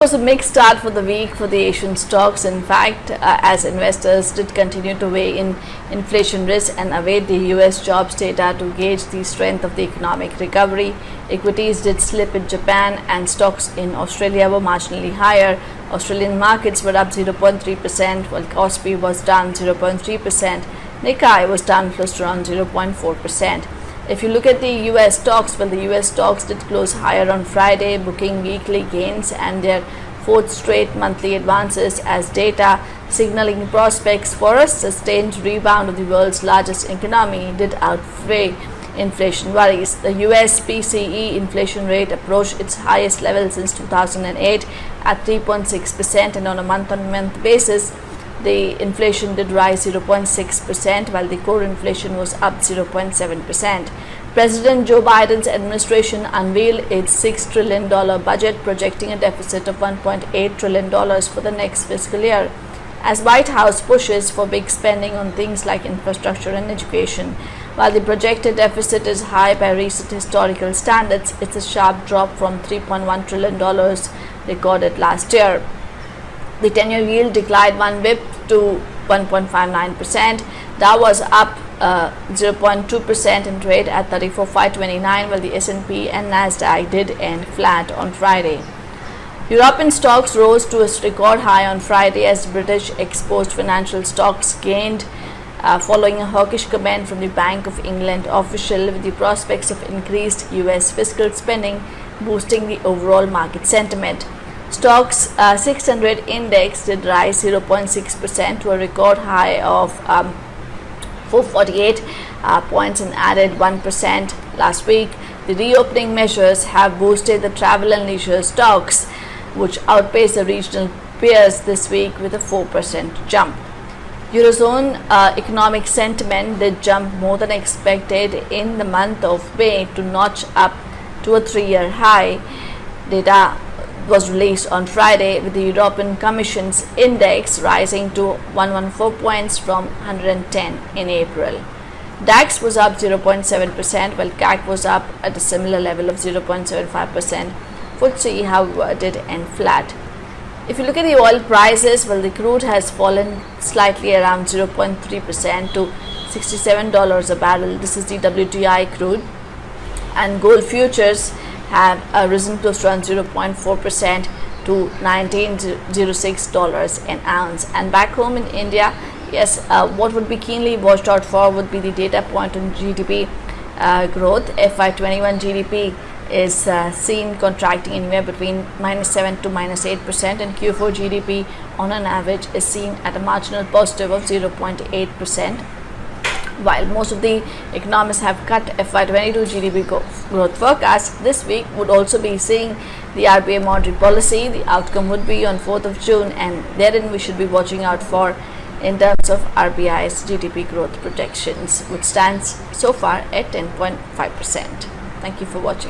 was a mixed start for the week for the Asian stocks. In fact, as investors did continue to weigh in inflation risk and await the US jobs data to gauge the strength of the economic recovery, equities did slip in Japan and stocks in Australia were marginally higher. Australian markets were up 0.3%, while Kospi was down 0.3%. Nikkei was down close to around 0.4%. If you look at the US stocks, well, the US stocks did close higher on Friday, booking weekly gains and their fourth straight monthly advances as data signaling prospects for a sustained rebound of the world's largest economy did outweigh inflation worries. The US PCE inflation rate approached its highest level since 2008 at 3.6%, and on a month-on-month basis, the inflation did rise 0.6%, while the core inflation was up 0.7%. President Joe Biden's administration unveiled its $6 trillion budget, projecting a deficit of $1.8 trillion for the next fiscal year, as White House pushes for big spending on things like infrastructure and education. While the projected deficit is high by recent historical standards, it's a sharp drop from $3.1 trillion recorded last year. The 10-year yield declined 1 bp to 1.59%. Dow was up 0.2% in trade at 34,529, while the S&P and Nasdaq did end flat on Friday. European stocks rose to a record high on Friday as British exposed financial stocks gained following a hawkish comment from the Bank of England official, with the prospects of increased US fiscal spending boosting the overall market sentiment. Stocks 600 index did rise 0.6% to a record high of 448 points and added 1% last week. The reopening measures have boosted the travel and leisure stocks, which outpaced the regional peers this week with a 4% jump. Eurozone economic sentiment did jump more than expected in the month of May to notch up to a 3-year high. Data was released on Friday, with the European Commission's index rising to 114 points from 110 in April. DAX was up 0.7%, while CAC was up at a similar level of 0.75%. FTSE, however, did end flat. If you look at the oil prices, well, the crude has fallen slightly around 0.3% to $67 a barrel. This is the WTI crude, and gold futures have risen close to around 0.4% to $19.06 an ounce. And back home in India, yes, what would be keenly watched out for would be the data point on GDP growth. FY21 GDP is seen contracting anywhere between -7 to -8%, and Q4 GDP on an average is seen at a marginal positive of 0.8%. While most of the economists have cut FY22 GDP growth forecast, this week would also be seeing the RBI monetary policy. The outcome would be on 4th of June, and therein we should be watching out for in terms of RBI's GDP growth projections, which stands so far at 10.5%. Thank you for watching.